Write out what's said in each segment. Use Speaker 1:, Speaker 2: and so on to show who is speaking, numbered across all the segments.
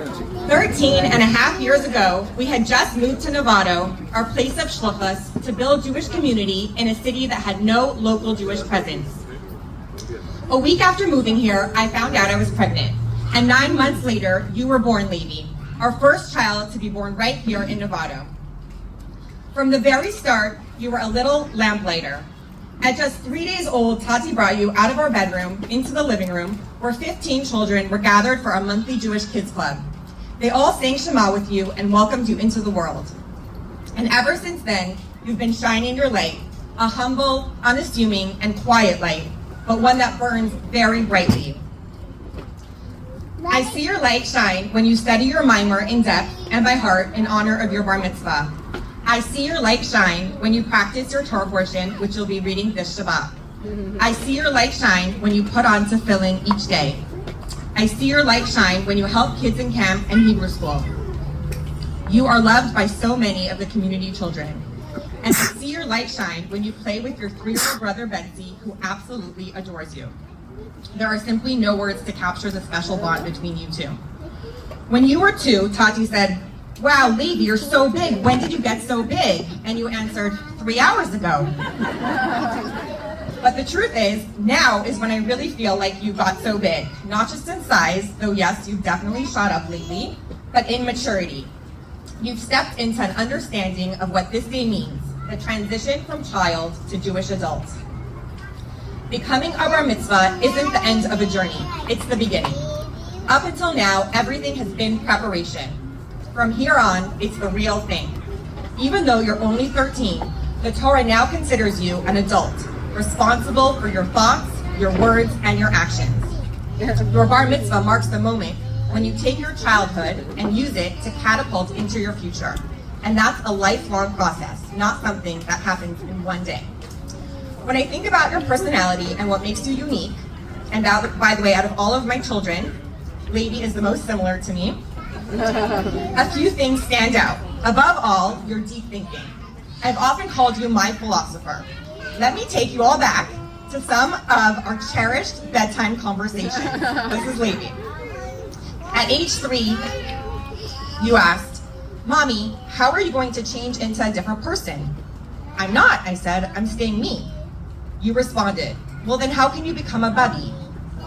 Speaker 1: 13 and a half years ago, we had just moved to Novato, our place of shluchus, to build Jewish community in a city that had no local Jewish presence. A week after moving here, I found out I was pregnant. And 9 months later, you were born, Levi, our first child to be born right here in Novato. From the very start, you were a little lamplighter. At just 3 days old, Tati brought you out of our bedroom into the living room where 15 children were gathered for our monthly Jewish kids club. They all sang Shema with you and welcomed you into the world. And ever since then, you've been shining your light, a humble, unassuming, and quiet light, but one that burns very brightly. I see your light shine when you study your mimer in depth and by heart in honor of your Bar Mitzvah. I see your light shine when you practice your Torah portion, which you'll be reading this Shabbat. I see your light shine when you put on tefillin each day. I see your light shine when you help kids in camp and Hebrew school. You are loved by so many of the community children. And I see your light shine when you play with your 3-year-old brother Betsy, who absolutely adores you. There are simply no words to capture the special bond between you two. When you were 2, Tati said, "Wow, Levi, you're so big. When did you get so big?" And you answered, 3 hours ago. But the truth is, now is when I really feel like you got so big. Not just in size, though yes, you've definitely shot up lately, but in maturity. You've stepped into an understanding of what this day means, the transition from child to Jewish adult. Becoming a Bar Mitzvah isn't the end of a journey, it's the beginning. Up until now, everything has been preparation. From here on, it's the real thing. Even though you're only 13, the Torah now considers you an adult, responsible for your thoughts, your words, and your actions. Your Bar Mitzvah marks the moment when you take your childhood and use it to catapult into your future. And that's a lifelong process, not something that happens in one day. When I think about your personality and what makes you unique, and by the way, out of all of my children, Levi is the most similar to me, a few things stand out. Above all, your deep thinking. I've often called you my philosopher. Let me take you all back to some of our cherished bedtime conversations. This is Levi. At age 3, you asked, "Mommy, how are you going to change into a different person?" "I'm not," I said, "I'm staying me." You responded, "Well, then how can you become a bubby?"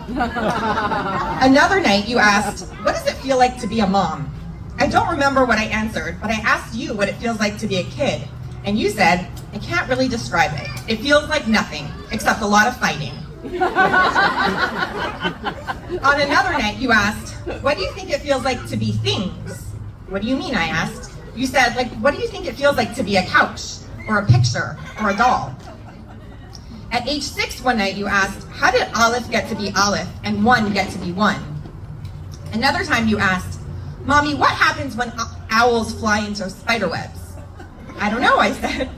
Speaker 1: Another night you asked, "What does it feel like to be a mom?" I don't remember what I answered, but I asked you what it feels like to be a kid. And you said, "I can't really describe it. It feels like nothing, except a lot of fighting." On another night you asked, "What do you think it feels like to be things?" "What do you mean?" I asked. You said, "What do you think it feels like to be a couch, or a picture, or a doll?" At age 6 one night you asked, "How did Aleph get to be Aleph and 1 get to be 1?" Another time you asked, "Mommy, what happens when owls fly into spider webs?" "I don't know," I said.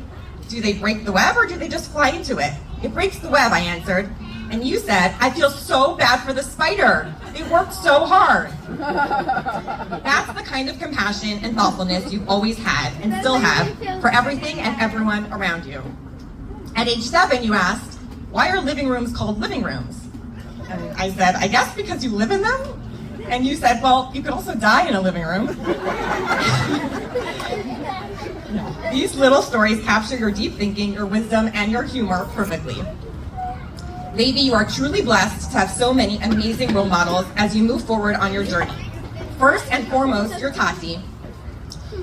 Speaker 1: "Do they break the web or do they just fly into it?" "It breaks the web," I answered. And you said, "I feel so bad for the spider. It worked so hard." That's the kind of compassion and thoughtfulness you've always had and still have for everything and everyone around you. At age 7, you asked, "Why are living rooms called living rooms?" And I said, "I guess because you live in them." And you said, "Well, you could also die in a living room." These little stories capture your deep thinking, your wisdom, and your humor perfectly. Levi, you are truly blessed to have so many amazing role models as you move forward on your journey. First and foremost, your Tati,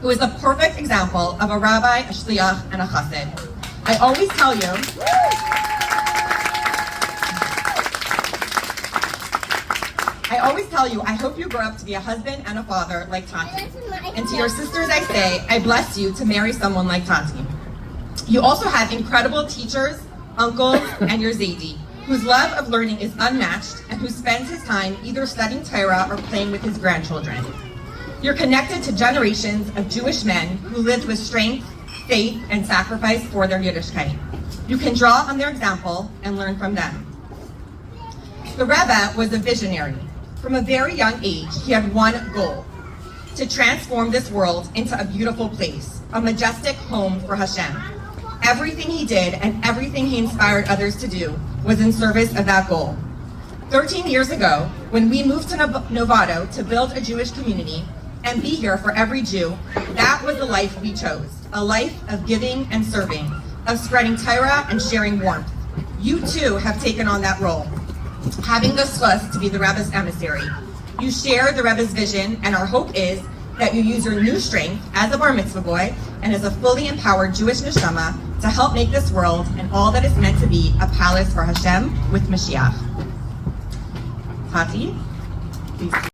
Speaker 1: who is a perfect example of a rabbi, a shliach, and a chassid. I always tell you, I hope you grow up to be a husband and a father like Tati. And to your sisters I say, I bless you to marry someone like Tati. You also have incredible teachers, uncles, and your Zaidi, whose love of learning is unmatched and who spends his time either studying Torah or playing with his grandchildren. You're connected to generations of Jewish men who lived with strength, faith, and sacrifice for their Yiddishkeit. You can draw on their example and learn from them. The Rebbe was a visionary. From a very young age, he had one goal: to transform this world into a beautiful place, a majestic home for Hashem. Everything he did and everything he inspired others to do was in service of that goal. 13 years ago, when we moved to Novato to build a Jewish community and be here for every Jew, that was the life we chose. A life of giving and serving, of spreading Torah and sharing warmth. You too have taken on that role, having the zchus to be the Rebbe's emissary. You share the Rebbe's vision, and our hope is that you use your new strength as a Bar Mitzvah boy and as a fully empowered Jewish neshama to help make this world and all that is meant to be a palace for Hashem with Mashiach. Tati, please.